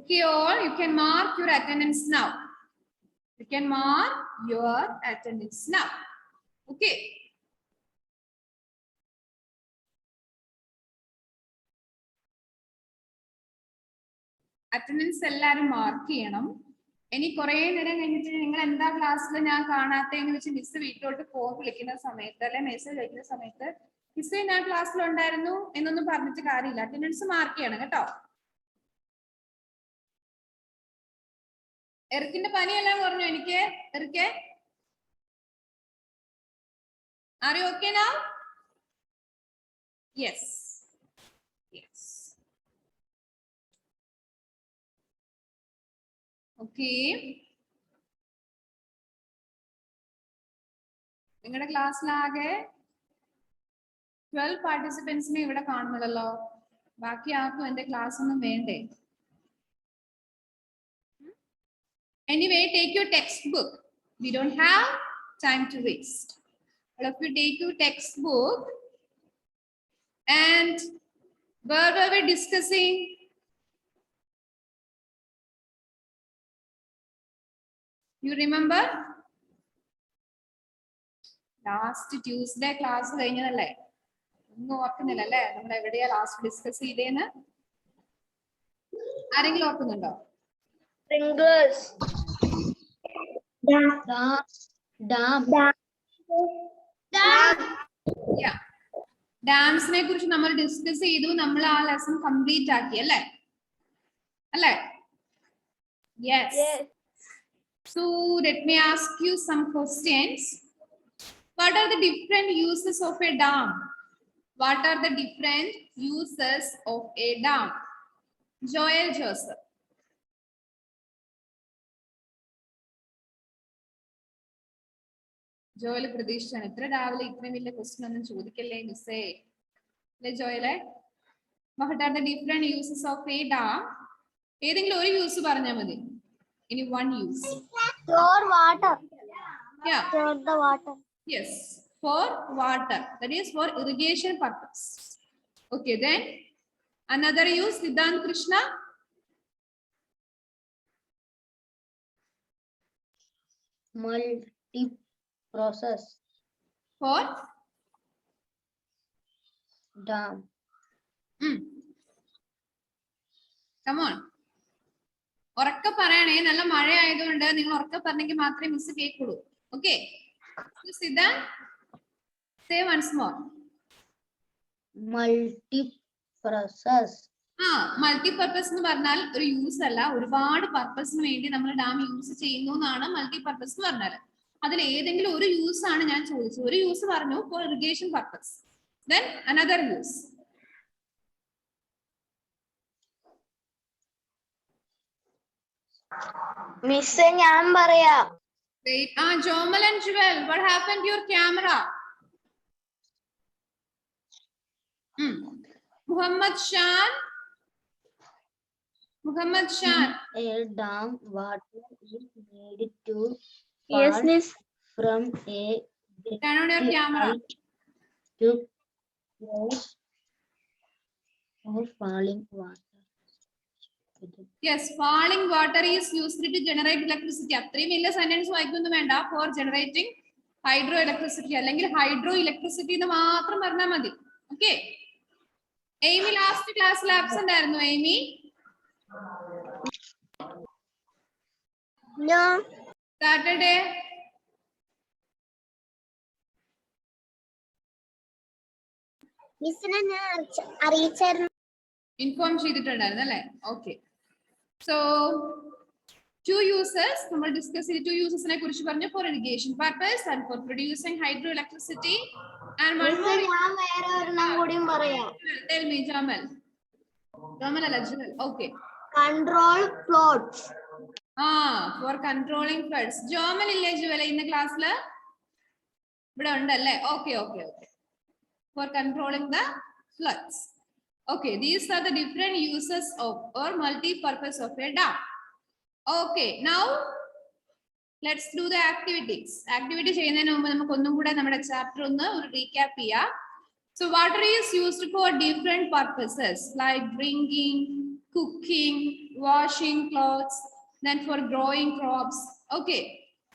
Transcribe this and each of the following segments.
Okay, all, you can mark your attendance now. You can mark your attendance now. Okay. Attendance എല്ലാവരും mark ചെയ്യണം. ഇനി കുറെ നേരം കഴിഞ്ഞിട്ട് നിങ്ങൾ എന്താ ക്ലാസ്സിൽ ഞാൻ കാണാത്തതെന്ന് വെച്ച് മിസ് വീട്ടിലോട്ട് ഫോൺ വിളിക്കുന്ന സമയത്ത് അല്ലെ മെസ്സേജ് അയക്കുന്ന സമയത്ത് മിസ്സേ ഞാൻ ക്ലാസ്സിൽ ഉണ്ടായിരുന്നു എന്നൊന്നും പറഞ്ഞിട്ട് കാര്യമില്ല. അറ്റൻഡൻസ് മാർക്ക് ചെയ്യണം കേട്ടോ. എറിക്കിന്റെ പനിയെല്ലാം കുറഞ്ഞു എനിക്ക്. എറിക്കെ, are you okay now? Yes, yes. Okay, നിങ്ങളുടെ ക്ലാസ്സിലാകെ 12 പാർട്ടിസിപ്പൻസിനെ ഇവിടെ കാണുന്നുള്ളല്ലോ. ബാക്കി ആർക്കും എന്റെ ക്ലാസ് ഒന്നും വേണ്ടേ? Anyway, take your textbook. We don't have time to waste. All of you take your textbook. And where were we discussing? You remember? Last Tuesday class കഴിഞ്ഞതല്ലേ? ഒന്നും ഓർക്കുന്നില്ല അല്ലേ? നമ്മൾ എവിടെയാ ലാസ്റ്റ് ഡിസ്കസ് ചെയ്തേന്ന്? ആരെങ്കിലും ഓർക്കുന്നുണ്ടോ? Sprinklers. Dam. Yeah. ഡാംസിനെ കുറിച്ച് നമ്മൾ discuss ചെയ്തു. നമ്മൾ ആ ലെസൺ കംപ്ലീറ്റ് ആക്കി അല്ലേ? അല്ലേ? Yes. So let me ask you some questions. What are the different uses of a dam? What are the different uses of a dam? Joel Joseph. Joel പ്രതീക്ഷിച്ചാണ്. ഇത്ര രാവിലെ ഇത്രയും വലിയ ക്വസ്റ്റ്യൻ ഒന്നും ചോദിക്കല്ലേ മിസ്സേ അല്ലേ ജോയലെ? What are the different uses of a dam? ഏതെങ്കിലും ഒരു യൂസ് പറഞ്ഞാൽ മതി. ഇനി one use. Store water. Yeah. Store the water. Yes, for water. That is for irrigation purpose. Okay, then another use, Siddhant Krishna. Multi-process. For Dam. Come on. ഉറക്കെ പറയണേ, നല്ല മഴ ആയതുകൊണ്ട് നിങ്ങൾ ഉറക്കെ പറഞ്ഞെങ്കിൽ മാത്രമേ മിസ് കേൾക്കുള്ളൂ. Okay, Siddhant, say once more. Multi-process. Multipurpose എന്ന് പറഞ്ഞാൽ ഒരു യൂസ് അല്ല, ഒരുപാട് പർപ്പസിന് വേണ്ടി നമ്മൾ ഡാം യൂസ് ചെയ്യുന്നു എന്നാണ് മൾട്ടിപർപ്പസ് എന്ന് പറഞ്ഞാൽ. അതിൽ ഏതെങ്കിലും ഒരു യൂസ് ആണ് ഞാൻ ചോദിച്ചത്. ഒരു യൂസ് പറഞ്ഞു for irrigation purpose. Then another use. Miss ഞാൻ പറയാം. Jomal and Jewel, what happened to your camera? Muhammad Shan. A dam water is needed to Yes, miss. from a Turn on your camera. to place of falling water. Yes, falling water is used to generate electricity. അത്രയും വലിയ sentence വായിക്കൊന്നും വേണ്ട. For generating hydro electricity അല്ലെങ്കിൽ hydro electricity എന്ന് മാത്രം പറഞ്ഞാൽ മതി. Okay, Aimy last ക്ലാസ്സിൽ ആബ്സെന്റ് ആയിരുന്നു. എയ്മി സാറ്റർഡേ മിസ്സിനെ ഞാൻ അറിയിച്ചായിരുന്നു. ഇൻഫോം ചെയ്തിട്ടുണ്ടായിരുന്നു അല്ലേ? ഓക്കെ, സോ two uses നമ്മൾ ഡിസ്കസ് ചെയ്തു. 2 യൂസസിനെ കുറിച്ച് പറഞ്ഞു. For irrigation purpose and for producing hydro electricity. And one more ഞാൻ വേറെ ഒരെണ്ണം കൂടിയും പറയാം. Tell me Jamal. ജമൽ അല്ല Jamal. Okay, control floods. For controlling floods. Jomal ഇല്ലേ ജുവല ഇന്ന് ക്ലാസ്സിൽ? ഇവിടെ ഉണ്ടല്ലേ? Okay okay okay, for controlling the floods. Okay, these are the different uses of or multi-purpose of a dam. Okay, now let's do the activities. Activity ചെയ്യുന്നതിന് മുമ്പ് നമുക്ക് ഒന്നും കൂടെ നമ്മുടെ ചാപ്റ്റർ ഒന്ന് റീക്യാപ്പ് ചെയ്യാം. So water is used for different purposes like drinking, cooking, washing clothes, then for growing crops. Okay.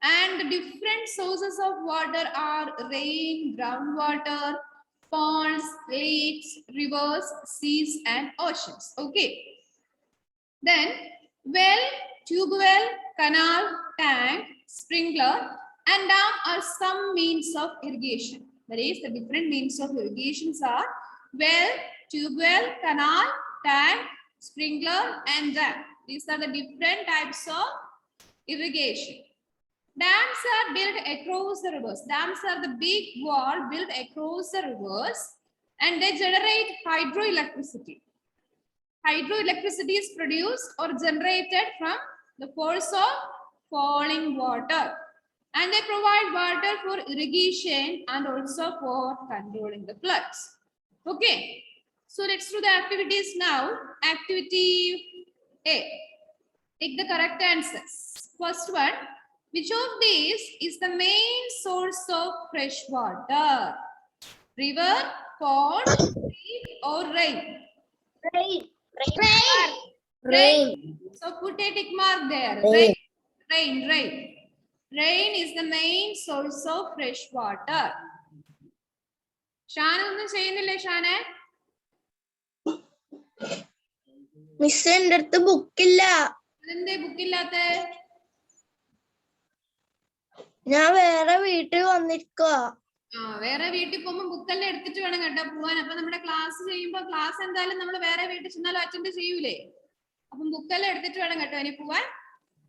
And the different sources of water are rain, groundwater, ponds, lakes, rivers, seas, and oceans. Okay. Then well, tube well, canal, tank, sprinkler, and dam are some means of irrigation. That is, the different means of irrigations are well, tube well, canal, tank, sprinkler, and dam. These are the different types of irrigation. Dams are built across the rivers. Dams are the big wall built across the rivers, and they generate hydroelectricity. Hydroelectricity is produced or generated from the force of falling water, and they provide water for irrigation and also for controlling the floods. Okay, so let's do the activities now. Activity A. Take the correct answers. First one, which of these is the main source of fresh water? River, pond, creek, or rain? Rain. Rain. So put a tick mark there. Rain. Rain. Rain is the main source of fresh water. Shana ഒന്നും ചെയ്യുന്നില്ലേ ഷാനെ? Miss എന്റെ അടുത്ത് ബുക്കില്ല. അതെന്തേ ബുക്കില്ലാത്ത? ഞാൻ വേറെ വീട്ടിൽ വന്നിരിക്കുക. വേറെ വീട്ടിൽ പോകുമ്പോൾ ബുക്കെല്ലാം എടുത്തിട്ട് വേണം കേട്ടോ പോവാൻ. അപ്പൊ നമ്മുടെ ക്ലാസ് ചെയ്യുമ്പോ ക്ലാസ് എന്തായാലും നമ്മൾ വേറെ വീട്ടിൽ ചെന്നാലും അറ്റൻഡ് ചെയ്യൂലേ? അപ്പം ബുക്കെല്ലാം എടുത്തിട്ട് വേണം കേട്ടോ ഇനി പോവാൻ.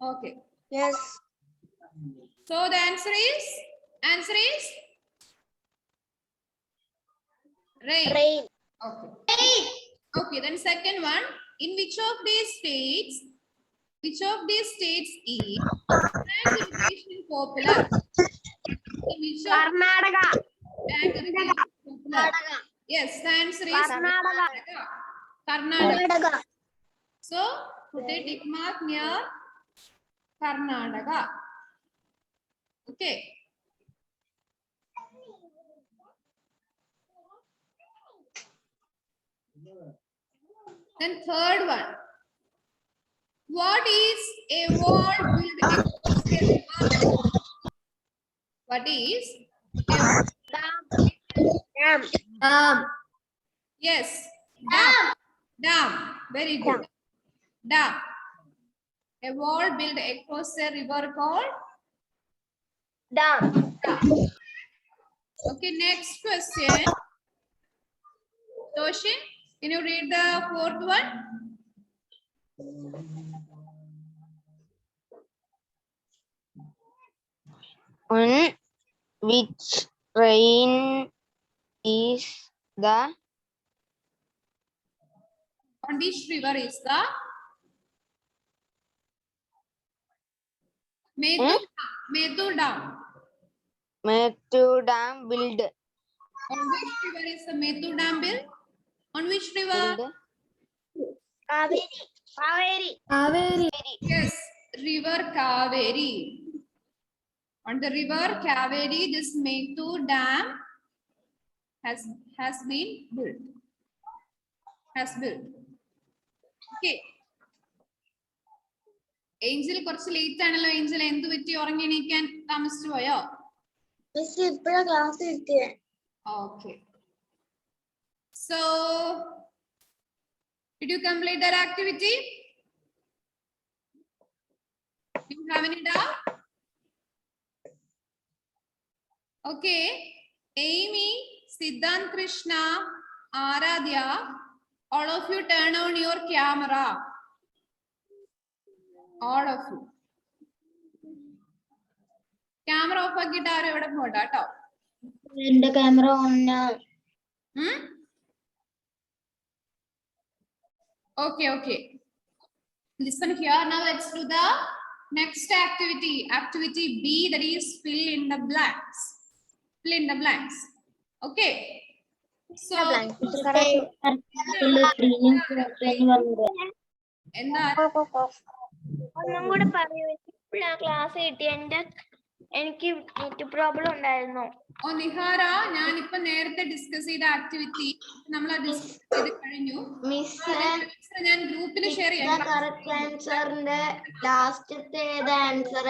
Okay. So the answer is rain. Okay. Then second one, in which of these states is tank irrigation popular? In which of Karnataka. tank irrigation popular? Yes, the answer is Karnataka. So put a tick mark near Karnataka. Okay. Then third one. What is a wall built across a river? What is a Dam. Yes. Dam. Very good. Dam. A wall built across a river called Dam. Okay, next question. Toshin, can you read the fourth one? On which rain is the On which river is the Metu Dam? Metu Dam built? On which river is the Metu Dam built? On which river? Kaveri. Yes, river Kaveri. On the river Kaveri, this Metu Dam has been built. Okay. Angel കുറച്ച് late ആണല്ലോ. Angel എന്ത് പറ്റി ഉറങ്ങി എണീക്കാൻ താമസിച്ചു പോയോ? Class കിട്ടിയേ. Okay. So, did you complete that activity? Do you have any doubt? Okay. Amy, Siddhant Krishna, Aradhya, all of you turn on your camera. All of you. Camera off ആക്കിയിട്ട് ആരും എവിടെ പോണ്ട കേട്ടോ. എന്റെ camera on. Okay. Listen here. Now let's do the next activity. Activity B, that is fill in the blanks. Okay. So ഒന്നും കൂടെ പറയൂ. Class കിട്ടി. എന്റെ എനിക്ക് നെറ്റ് പ്രോബ്ലം ഉണ്ടായിരുന്നു. ഓ നിഹാര, ഞാനിപ്പോ നേരത്തെ ഡിസ്കസ് ചെയ്ത ആക്ടിവിറ്റി നമ്മൾ ഡിസ്കസ് ചെയ്ത് കഴിഞ്ഞു. മിസ് ഞാൻ ഗ്രൂപ്പിൽ ഷെയർ ചെയ്യാം. കറക്റ്റ് ആൻസറിന്റെ ലാസ്റ്റത്തെ ഏത് ആൻസർ?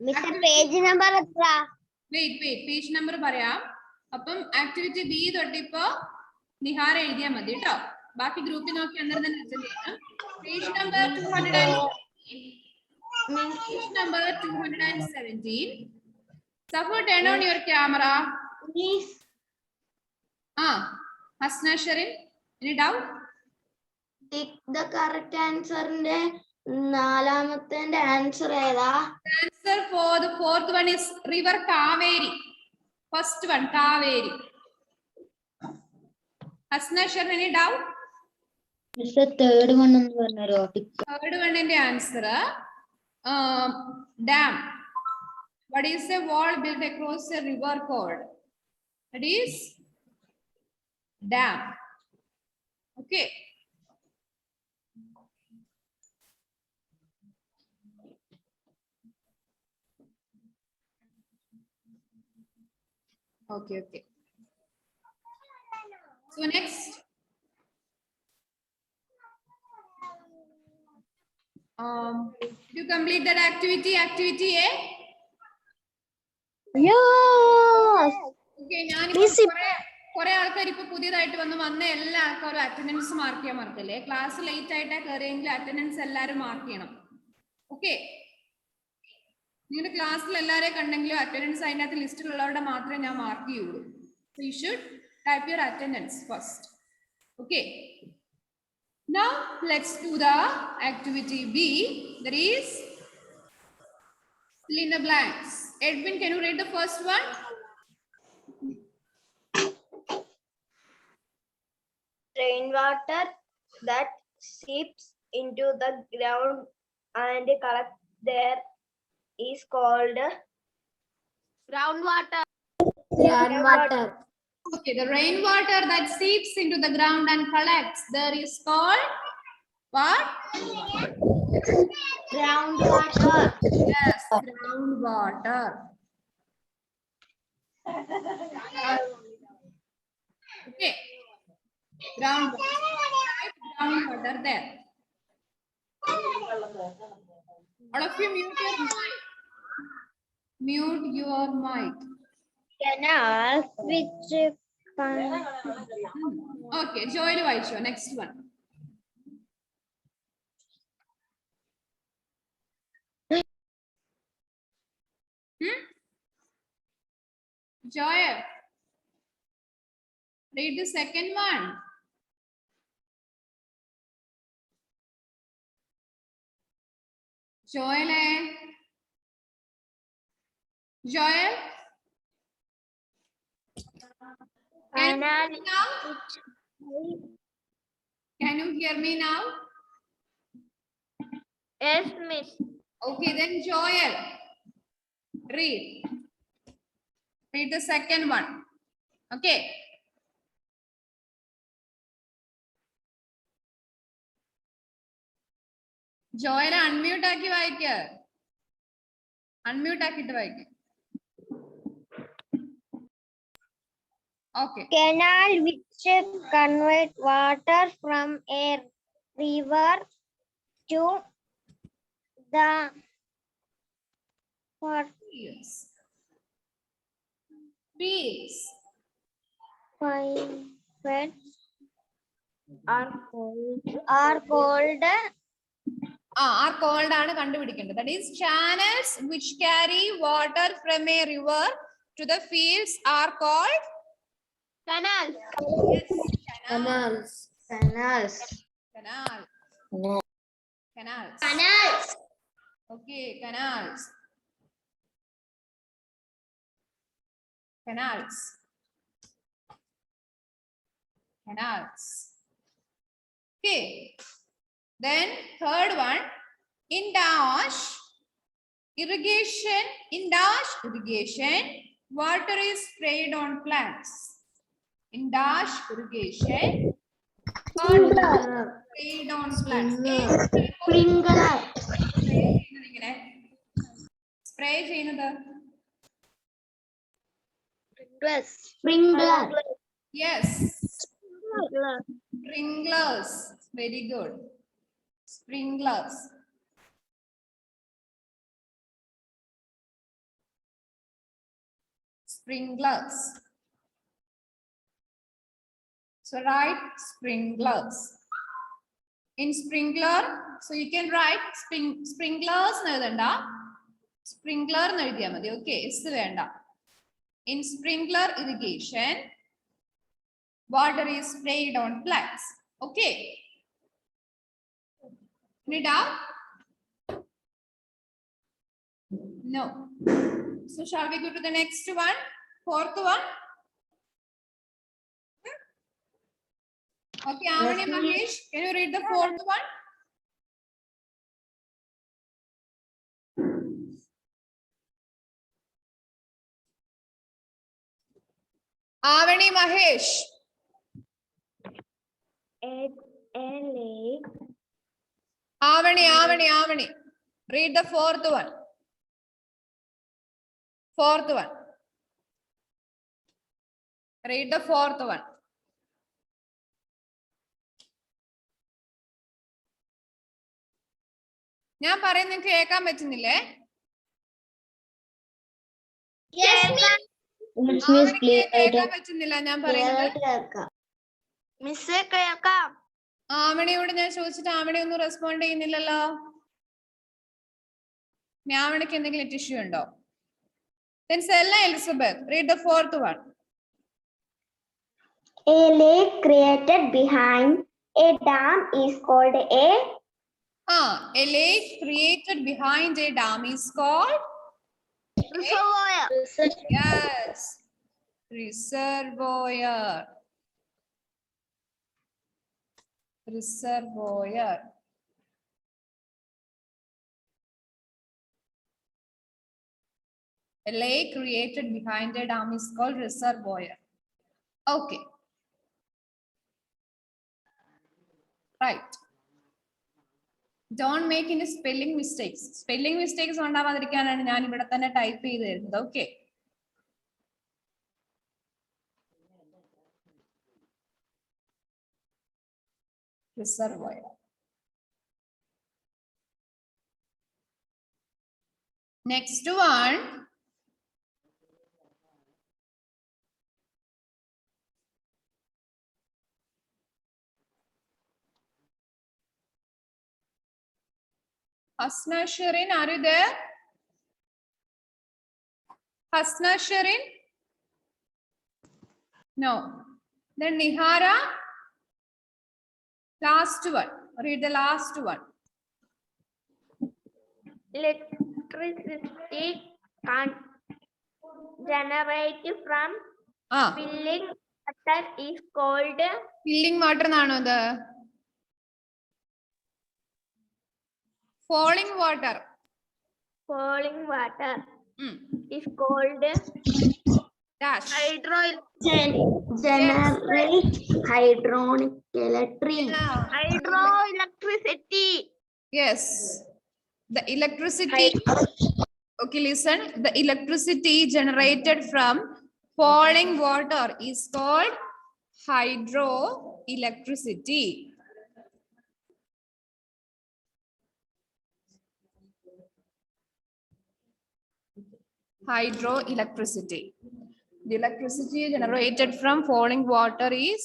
മിസ് പേജ് നമ്പർ എത്ര? വെയിറ്റ് പേജ് നമ്പർ പറയാം. അപ്പം ആക്ടിവിറ്റി ബി തൊട്ടിപ്പോ നിഹാര എഴുതിയാൽ മതി കേട്ടോ. ബാക്കി ഗ്രൂപ്പിൽ നോക്കി അന്നേരം തന്നെ അറ്റൻഡ് ചെയ്യണം. Page number 217. Safu, turn on your camera. Please. Hasna Sharin, any doubt? Pick the correct answer. നാലാമത്തെ ആൻസർ ഏതാ? Answer for the fourth one is River Kaveri. First one, Kaveri. Hasna Sharin, any doubt? Miss, third one ഒന്ന് പറഞ്ഞോ. Third one in the answer. Dam. What is a wall built across a river called? That is dam. Okay. Okay. So next. You complete that activity A? Yes. Okay, കുറെ ആൾക്കാർ ഇപ്പൊ പുതിയതായിട്ട് വന്ന എല്ലാ ആൾക്കാരും attendance mark ചെയ്യാൻ മറക്കല്ലേ. Class late ആയിട്ടാ കയറിയെങ്കിൽ അറ്റൻഡൻസ് എല്ലാവരും മാർക്ക് ചെയ്യണം. ഓക്കെ, നിങ്ങളുടെ ക്ലാസ്സിൽ എല്ലാവരെയും കണ്ടെങ്കിലും അറ്റൻഡൻസ് അതിനകത്ത് ലിസ്റ്റിലുള്ളവരുടെ മാത്രമേ ഞാൻ മാർക്ക് ചെയ്യുള്ളൂ. So you should type your attendance first. Okay. Now let's do the activity B, that is fill in the blanks. Edwin, can you read the first one? Rainwater that seeps into the ground and collects there is called groundwater. Okay, the rainwater that seeps into the ground and collects there is called what? Groundwater. Yes, groundwater. Okay, groundwater there. All of you mute your mic. Mute your mic. Canal which Okay, Joel Vaisho, next one. Joel, read the second one. Joel, canal. Can you hear me now? Yes, miss. Okay, then Joel, read the second one. Okay. Joel, unmute ആക്കി വായിക്ക. Unmute ആക്കിട്ട് വായിക്ക. Okay. Canal which convert water from a river to the Fields. Fields. are called are called ആണ് കണ്ടുപിടിക്കേണ്ടത്. That is channels which carry water from a river to the fields are called canals. Yes, canals. Canals. Canals. Canals. Canals. Okay, canals. Canals. Canals. Okay. Then third one, in dash irrigation, water is sprayed on plants. In dash irrigation, water is sprayed on plants. Sprinkler. Spray ചെയ്യുന്നത്? Sprinkler. Yes. Sprinklers. Very good. Sprinklers. Sprinklers. So write sprinklers. In sprinkler, so you can write sprinklers. Sprinkler. Okay. In sprinkler irrigation, water is sprayed on plants. Okay. Any doubt? No. So shall we go to the next one? Fourth one? Okay, Avani Mahesh, can you read the fourth one? Avani Mahesh. At a lake. Avani. Read the fourth one. Fourth one. Read the fourth one. ഞാൻ പറയുന്നത് കേൾക്കാൻ പറ്റുന്നില്ലേ? കേൾക്കാൻ പറ്റുന്നില്ല ഞാൻ പറയുന്നത്. ആവണിയോട് ഞാൻ ചോദിച്ചിട്ട് ആവണി ഒന്നും റെസ്പോണ്ട് ചെയ്യുന്നില്ലല്ലോ. ആവണിക്ക് എന്തെങ്കിലും ടിഷ്യൂ ഉണ്ടോ? Then Stella Elizabeth, read the fourth one. A lake created behind a dam is called a lake created behind a dam is called reservoir. Yes, reservoir. Reservoir. A lake created behind a dam is called reservoir. Okay. Right. Don't make any spelling mistakes. Spelling mistakes ഉണ്ടാവാതിരിക്കാനാണ് ഞാൻ ഇവിടെ തന്നെ type ചെയ്ത് തരുന്നത്. Okay. Reservoir. Next one. Hasna Shirin, are you there? Hasna Shirin? No. Then Nihara? Last one. Read the last one. Electricity generated from filling water is called filling water എന്നാണോ ഇത്? Falling water. Falling water is called dash. Generate hydroelectricity. Yes. The electricity. Okay, listen. The electricity generated from falling water is called hydroelectricity. Hydroelectricity. The electricity generated from falling water is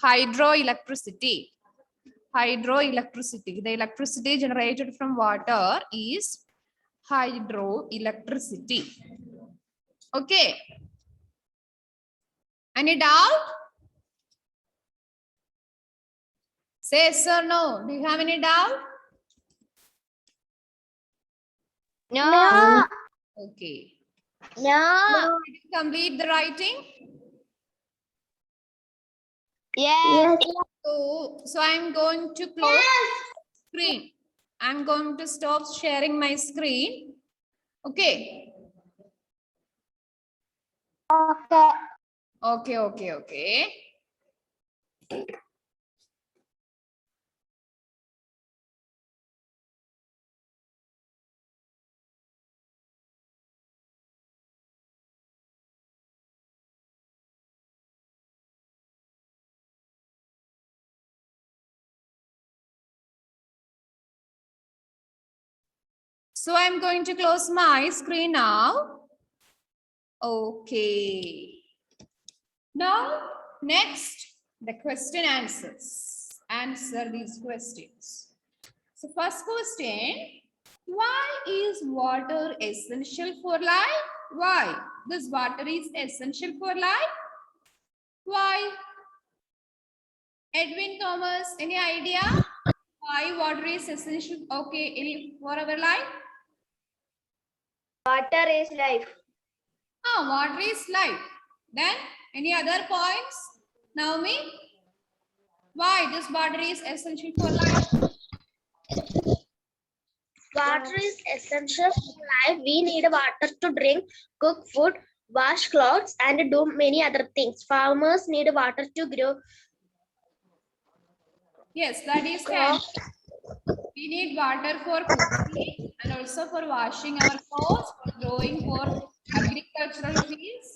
hydroelectricity. Hydroelectricity. The electricity generated from water is hydroelectricity. Okay. Any doubt? Say yes or no. Do you have any doubt? No. Okay. No. Did you complete the writing? Yes. So I'm going to close screen. I'm going to stop sharing my screen. Okay. Okay. So I'm going to close my screen now. Okay. Now, next, the question answers. Answer these questions. So first question, why is water essential for life? Why? This water is essential for life? Why? Edwin Thomas, any idea? Why water is essential? Okay, for our life? Water is life. Water is life. Then, any other points? Naomi? Why this water is essential for life? Water is essential for life. We need water to drink, cook food, wash clothes, and do many other things. Farmers need water to grow. Yes, that is the answer. We need water for cooking and also for washing our clothes, for growing, for agricultural fields.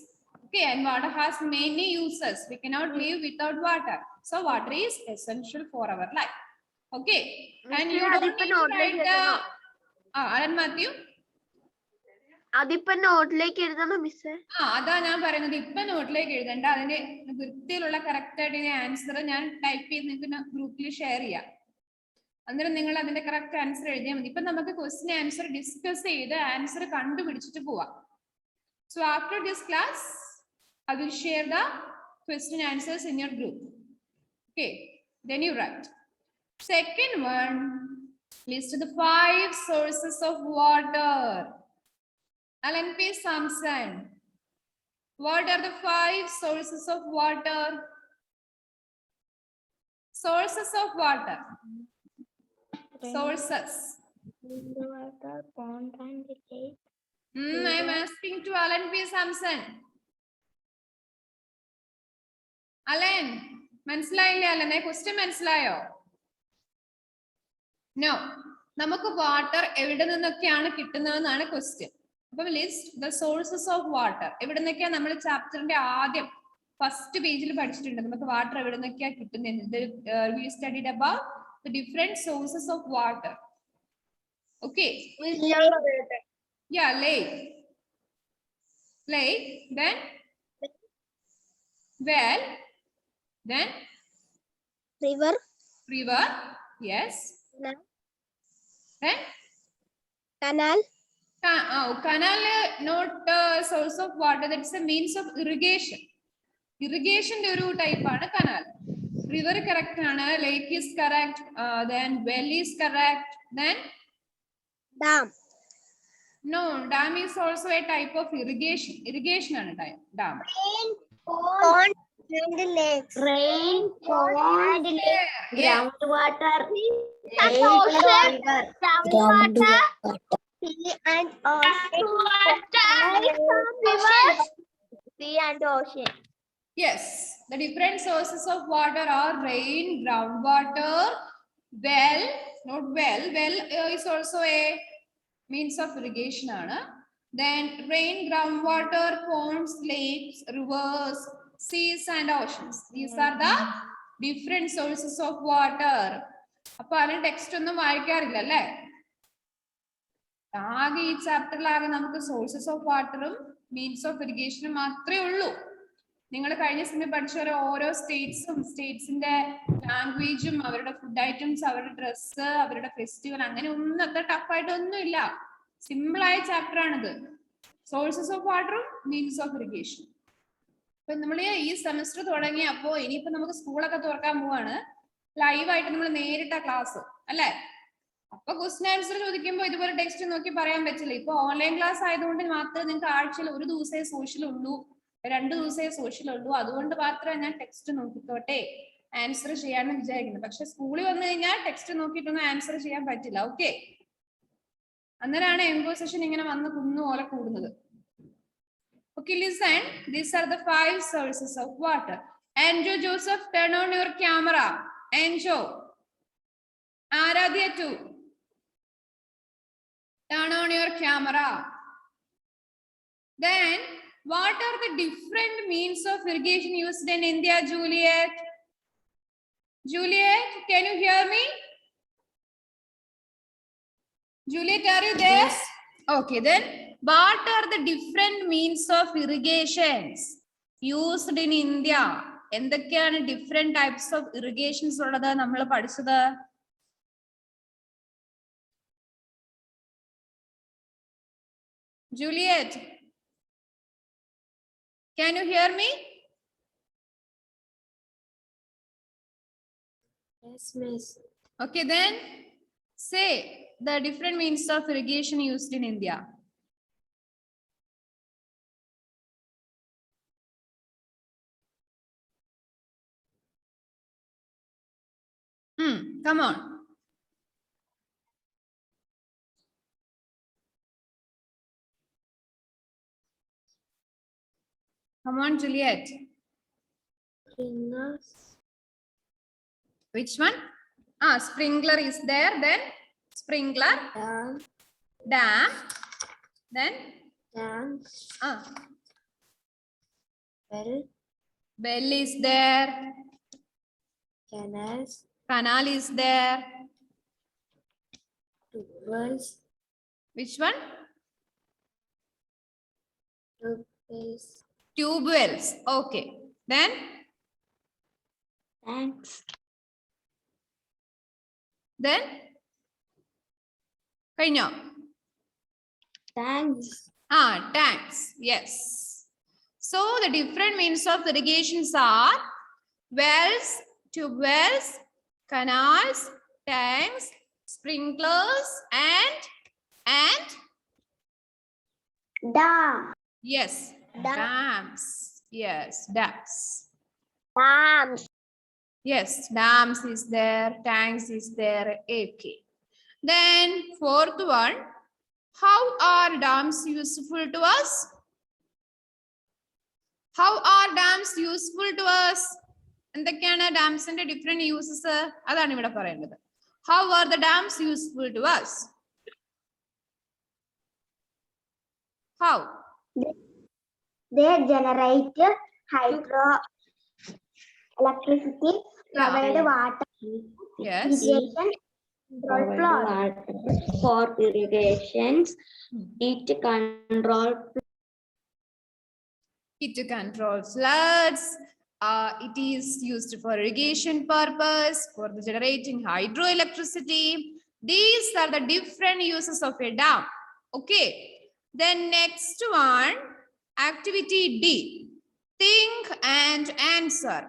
Okay, and water has many uses. We cannot live without water. So water is essential for our life. Okay, and you don't need to write the Alan Matthew. അതിപ്പോ നോട്ടിലേക്ക് എഴുതണം മിസ്സേ. അതാ ഞാൻ പറയുന്നത്, ഇപ്പൊ നോട്ടിലേക്ക് എഴുതണ്ട, അതിന്റെ വൃത്തിയിലുള്ള correct ആയിട്ട് answer ഞാൻ ടൈപ്പ് ചെയ്ത് നിങ്ങൾക്ക് ഗ്രൂപ്പിൽ ഷെയർ ചെയ്യാം. അന്നേരം നിങ്ങൾ അതിന്റെ കറക്റ്റ് ആൻസർ എഴുതിയാൽ മതി. ഇപ്പൊ നമുക്ക് ക്വസ്റ്റ്യൻ ആൻസർ ഡിസ്കസ് ചെയ്ത് ആൻസർ കണ്ടുപിടിച്ചിട്ട് പോവാം. So after this class I will share the question answers in your group. Okay, then you write. Second one, list the 5 sources of water. Alan P. Sampson. What are the 5 sources of water? Sources of water. Sources. Water, pond and lake. I am asking to Alan P. Sampson. Alan, മനസ്സിലായില്ലേ അലനെ? Question മനസ്സിലായോ? No. നമുക്ക് water എവിടെ നിന്നൊക്കെയാണ് കിട്ടുന്നതെന്നാണ് question. അപ്പം list the sources of water. എവിടെ നിന്നൊക്കെയാ നമ്മൾ ചാപ്റ്ററിന്റെ ആദ്യം first പേജിൽ പഠിച്ചിട്ടുണ്ട്. നമുക്ക് വാട്ടർ എവിടെ നിന്നൊക്കെയാ കിട്ടുന്നത്. We studied about the different sources of water. Okay. Yeah, lake. Lake, then well, then River. river, yes. Then Canal. Canal, not source of water, that's a means of irrigation. Irrigation ഒരു type ആണ് canal. River correct ആണ്, lake is correct, then well is correct, then Dam. no, dam is also a type of irrigation. Irrigation ആണ് dam. Rain, pond and lake. Rain, pond, lake. Groundwater. Groundwater. Sea and ocean. Sea and ocean. Yes, the different sources of water are rain, groundwater, well, not well. Well is also a means of irrigation ആണ്. Then rain, groundwater, ponds, lakes, rivers, seas and oceans. These are the different sources of water. അപ്പൊ അതിന് text ഒന്നും വായിക്കാറില്ല അല്ലേ? ആകെ ഈ ചാപ്റ്ററിലാകെ നമുക്ക് sources of വാട്ടറും മീൻസ് ഓഫ് ഇറിഗേഷനും മാത്രമേ ഉള്ളൂ. നിങ്ങൾ കഴിഞ്ഞ സമയം പഠിച്ച ഓരോ സ്റ്റേറ്റ്സിന്റെ ലാംഗ്വേജും അവരുടെ ഫുഡ് ഐറ്റംസ്, അവരുടെ ഡ്രസ്സ്, അവരുടെ ഫെസ്റ്റിവൽ, അങ്ങനെ ഒന്നും അത്ര ടഫായിട്ടൊന്നും ഇല്ല. സിമ്പിൾ ആയ ചാപ്റ്റർ ആണിത്. സോഴ്സസ് ഓഫ് വാട്ടറും മീൻസ് ഓഫ് ഇറിഗേഷൻ. അപ്പൊ നമ്മൾ ഈ സെമസ്റ്റർ തുടങ്ങി, അപ്പോ ഇനിയിപ്പോ നമുക്ക് സ്കൂളൊക്കെ തുറക്കാൻ പോവാണ്. ലൈവായിട്ട് നമ്മൾ നേരിട്ട ക്ലാസ് അല്ലെ? അപ്പൊ ക്വസ്റ്റ്യൻ ആൻസർ ചോദിക്കുമ്പോൾ ഇതുപോലെ ടെക്സ്റ്റ് നോക്കി പറയാൻ പറ്റില്ല. ഇപ്പൊ ഓൺലൈൻ ക്ലാസ് ആയതുകൊണ്ട് മാത്രമേ നിങ്ങൾക്ക് ആഴ്ചയിൽ ഒരു ദിവസമേ സോഷ്യൽ ഉള്ളൂ, 2 ദിവസമേ സോഷ്യൽ ഉള്ളൂ. അതുകൊണ്ട് മാത്രമേ ഞാൻ ടെക്സ്റ്റ് നോക്കിക്കോട്ടെ ആൻസർ ചെയ്യാന്ന് വിചാരിക്കുന്നത്. പക്ഷെ സ്കൂളിൽ വന്നു കഴിഞ്ഞാൽ ടെക്സ്റ്റ് നോക്കിയിട്ടൊന്നും ആൻസർ ചെയ്യാൻ പറ്റില്ല. ഓക്കെ, അന്നേരമാണ് എംപോസിഷൻ ഇങ്ങനെ വന്ന് കുന്നുപോലെ കൂടുന്നത്. Okay, listen. These are the 5 sources of water. Anjo Joseph, turn on your camera. Anjo. Aradhya too. Turn on your camera. Then, what are the different means of irrigation used in India, Juliet? Juliet, can you hear me? Juliet, are you there? Okay, then what are the different means of irrigations used in India? എന്തൊക്കെയാണ് different types of irrigations ഉള്ളത് നമ്മൾ പഠിച്ചത്? Juliet, can you hear me? Yes, miss. Okay, then say the different means of irrigation used in India. Come on. Come on, Juliet. Sprinklers. Which one? Sprinkler is there. Then sprinkler, dam, then Tanks. Well is there. Canals. Canal is there. Tubewells. Which one? Tubewells. Tube wells. Okay. Then Tanks. then കഴിഞ്ഞോ? Tanks. Tanks. Yes. So the different means of irrigations are wells, tube wells, canals, tanks, sprinklers, and Dam. yes, Dam. dams. Yes, dams. Dams. Yes, dams is there, tanks is there. Okay. Then fourth one, how are dams useful to us? How are dams useful to us? എന്തൊക്കെയാണ് ഡാംസിന്റെ different uses? അതാണ് ഇവിടെ പറയുന്നത്. How are the dams useful to us? How? They generate hydro electricity, provide water, Yes. irrigation, control Water for irrigations, it control It controls floods. It is used for irrigation purpose, for the generating hydroelectricity. These are the different uses of a dam. Okay. Then next one, activity D. Think and answer.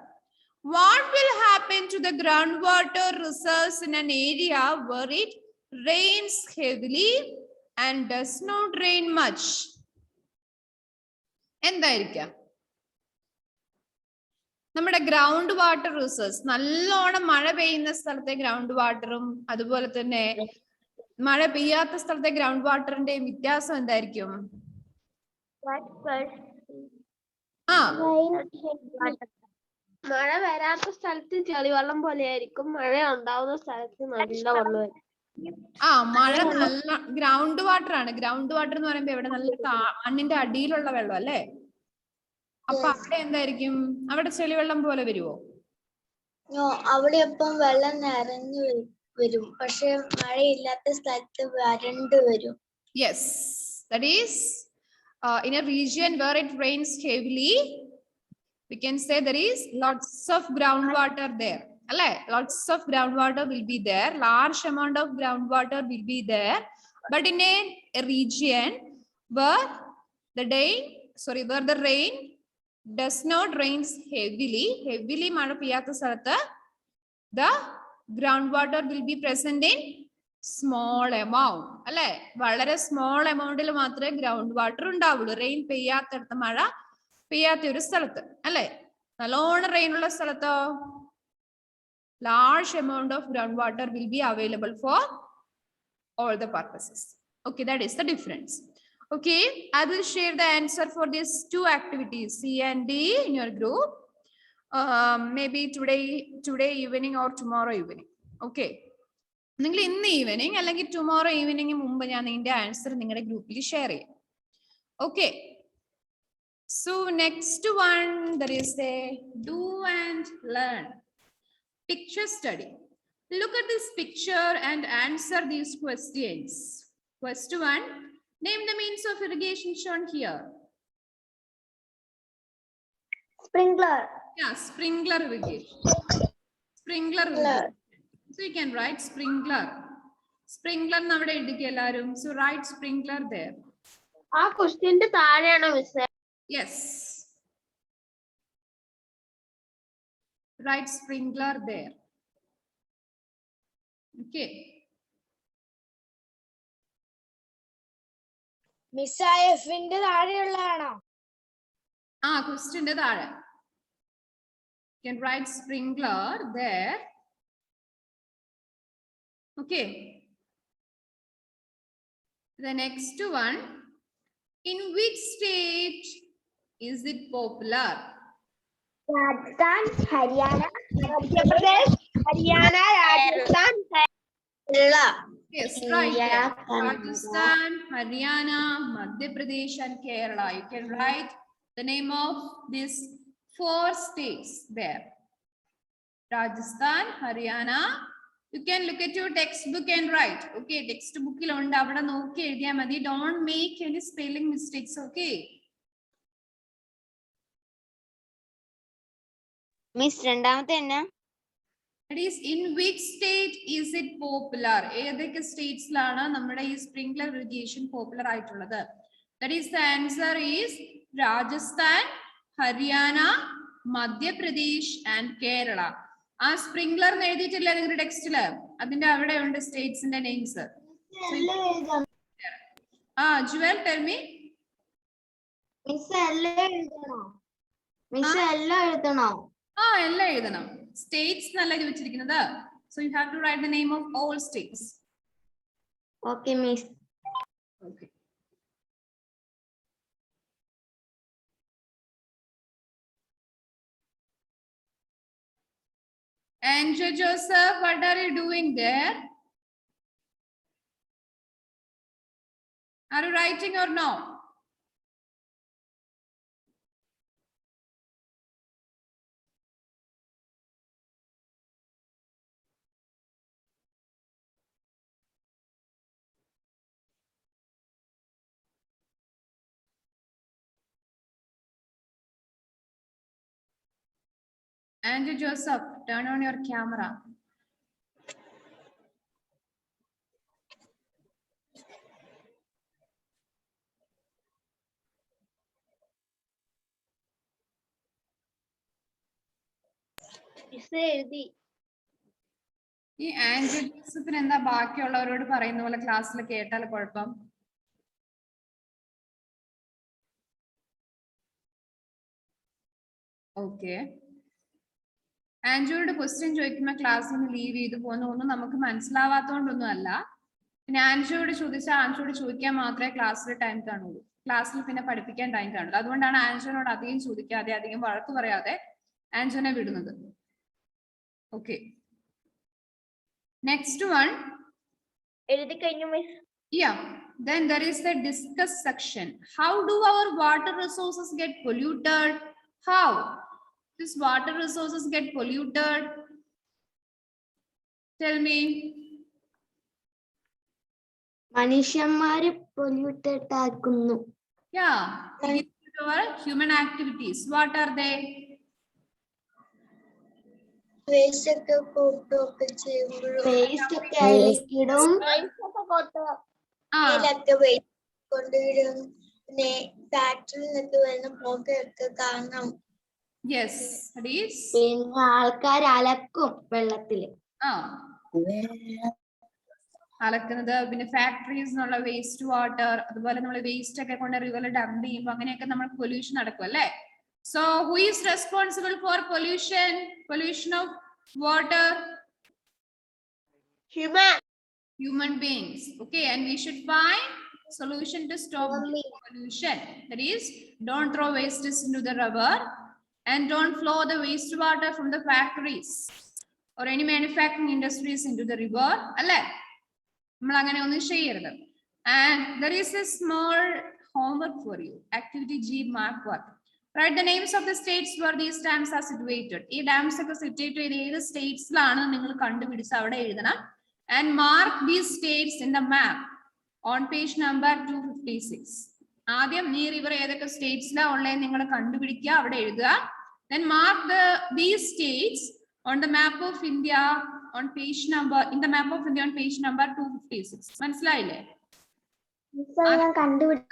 What will happen to the groundwater reserves in an area where it rains heavily and does not rain much? എന്തായിരിക്കാം? നമ്മുടെ ground water resource, നല്ലോണം മഴ പെയ്യുന്ന സ്ഥലത്തെ ground വാട്ടറും അതുപോലെ തന്നെ മഴ പെയ്യാത്ത സ്ഥലത്തെ ഗ്രൗണ്ട് വാട്ടറിന്റെ വ്യത്യാസം എന്തായിരിക്കും? മഴ വരാത്ത സ്ഥലത്ത് ചെളിവെള്ളം പോലെ ആയിരിക്കും, മഴ ഉണ്ടാവുന്ന സ്ഥലത്ത് നല്ല വെള്ളം. മഴ നല്ല ഗ്രൗണ്ട് വാട്ടർ ആണ്. ഗ്രൗണ്ട് വാട്ടർ എന്ന് പറയുമ്പോ ഇവിടെ നല്ല മണ്ണിന്റെ അടിയിലുള്ള വെള്ളം അല്ലേ? അപ്പൊ അവിടെ എന്തായിരിക്കും? അവിടെ ചെളിവെള്ളം പോലെ വരുവോ? അവിടെ ഇപ്പം വെള്ളം നിറഞ്ഞു വരും, പക്ഷെ മഴയില്ലാത്ത സ്ഥലത്ത് വരണ്ടു വരും. Yes, that is in a region where it rains heavily, we can say there is lots of groundwater there. Lots of groundwater will be there. Large amount of groundwater will be there. But in a region where the rain does not rain heavily മഴ പെയ്യാത്ത സ്ഥലത്ത് the groundwater will be present in small amount. അല്ലെ? വളരെ small എമൗണ്ടിൽ മാത്രമേ ground water ഉണ്ടാവുള്ളൂ. Rain പെയ്യാത്തടുത്ത്, മഴ പെയ്യാത്ത ഒരു സ്ഥലത്ത് അല്ലെ? നല്ലോണം റെയിൻ ഉള്ള സ്ഥലത്തോ large amount of groundwater will be available for all the purposes. Okay, that is the difference. Okay, I will share the answer for these two activities, C and D, in your group. Maybe today evening or tomorrow evening. Okay. നിങ്ങൾ ഇന്ന് evening അല്ലെങ്കിൽ tomorrow evening മുമ്പ് ഞാൻ നിങ്ങളുടെ answer നിങ്ങളുടെ ഗ്രൂപ്പിൽ share ചെയ്യാം. Okay. So next one, there is a do and learn. Picture study. Look at this picture and answer these questions. First one, name the means of irrigation shown here. Sprinkler. Yeah, sprinkler irrigation. Sprinkler irrigation. So you can write sprinkler. Sprinkler navade edukku ellarum. So write sprinkler there. question താഴെയാണോ miss? Yes. Write sprinkler there. Okay. Miss ആ എഫിന്റെ താഴെയുള്ളതാണോ? Question inde താഴെ. You can write sprinkler there. Okay. The next one, in which state is it popular? Rajasthan, Haryana, Madhya Pradesh, Haryana, Rajasthan, Kerala. Yes, right. India, There. Canada. Rajasthan, Haryana, Madhya Pradesh, and Kerala. You can write the name of these 4 states there. Rajasthan, Haryana. You can look at your textbook and write. Okay, textbook il undu avada nokki ezhudhiya madi. Don't make any spelling mistakes. Okay. Miss രണ്ടാമത്തെ എന്നാ? That is, in which state is it popular? ഏതൊക്കെ സ്റ്റേറ്റ്സിലാണ് നമ്മുടെ ഈ sprinkler irrigation popular ആയിട്ടുള്ളത്? That is, the answer is Rajasthan, Haryana, Madhya Pradesh and Kerala. ആ sprinkler എന്ന് എഴുതിയിട്ടില്ല നിങ്ങളുടെ ടെക്സ്റ്റില്? അതിന്റെ അവിടെ ഉണ്ട് സ്റ്റേറ്റ്സിന്റെ names. Jewel, tell me. Miss എല്ലാം എഴുതണോ? മിസ് എല്ലാം എഴുതണോ? എല്ലാം എഴുതണം. സ്റ്റേറ്റ്സ് എന്നല്ല ചോദിച്ചിരിക്കുന്നത്. So you have to write the name of all states. Okay, miss. Okay. Andrew Joseph, what are you doing there? Are you writing or no? Andrew Joseph, turn on your camera. Miss എഴുതി. ഈ Andrew ജോസഫിന് എന്താ ബാക്കിയുള്ളവരോട് പറയുന്ന പോലെ ക്ലാസ്സിൽ കേട്ടാൽ കുഴപ്പം? Okay. ആൻഡ്രോയോട് question ചോദിക്കുമ്പോൾ ക്ലാസ്സിൽ നിന്ന് ലീവ് ചെയ്ത് പോകുന്ന ഒന്നും നമുക്ക് മനസ്സിലാവാത്തോണ്ടൊന്നും അല്ല. പിന്നെ ആൻഡ്രോയോട് ചോദിച്ചാൽ ആൻഡ്രോയോട് ചോദിക്കാൻ മാത്രമേ ക്ലാസ്സിൽ ടൈം കാണുള്ളൂ. ക്ലാസ്സിൽ പിന്നെ പഠിപ്പിക്കാൻ ടൈം കാണുള്ളൂ. അതുകൊണ്ടാണ് ആൻഡ്രോയോട് അധികം ചോദിക്കാതെ അധികം വഴക്ക് പറയാതെ ആൻഡ്രോനെ വിടുന്നത്. ഓക്കെ. Next one. എഴുതി കഴിഞ്ഞു miss. Yeah. Then there is the discuss section. How do our water resources get polluted? How? These water resources get polluted? Tell me. മനുഷ്യന്മാര് പൊല്യൂട്ടഡ് ആക്കുന്നു. Yeah. Our human activities. What are they? Waste ഒക്കെ കൊട്ടൊക്കെ ചെയ്യുമ്പോഴും waste ഒക്കെ അഴിക്കിടും. ഇതിലൊക്കെ waste കൊണ്ടുവരും. പിന്നെ ഫാക്ടറിയിൽ നിന്നൊക്കെ വരുന്ന പുകയൊക്കെ കാണാം. Yes. That is. പിന്നെ ആൾക്കാർ അലക്കും വെള്ളത്തില്. അലക്കുന്നത്, പിന്നെ ഫാക്ടറീസ് എന്നുള്ള വേസ്റ്റ് വാട്ടർ, അതുപോലെ നമ്മൾ വേസ്റ്റ് ഒക്കെ കൊണ്ട് റിവറിൽ ഡംപ് ചെയ്യുമ്പോൾ അങ്ങനെയൊക്കെ നമ്മൾ പൊല്യൂഷൻ നടക്കും അല്ലേ? So who is responsible for pollution of water? Human beings. Okay, and we should find solution to stop pollution. That is, don't throw wastes into the river and don't flow the wastewater from the factories or any manufacturing industries into the river. Alle നമ്മൾ അങ്ങനെ ഒന്നും ചെയ്യരുത്. And there is a small homework for you. Activity G, mark what? Write the names of the states where these dams are situated. ഈ dams ഒക്കെ situate ചെയ്ത് ഏത് സ്റ്റേറ്റ്സിലാണ് നിങ്ങൾ കണ്ടുപിടിച്ച് അവിടെ എഴുതണം. And mark these states in the map. on page number 256. ആദ്യം നീ റിവർ ഏതൊക്കെ സ്റ്റേറ്റ്സിലാ ഉള്ളതെന്ന് നിങ്ങൾ കണ്ടുപിടിക്കുക, അവിടെ എഴുതുക. Then mark these states on the map of India on page number, in the map of India on page number 256. മനസ്സിലായില്ലേ? ഞാൻ കണ്ടുപിടിച്ചു.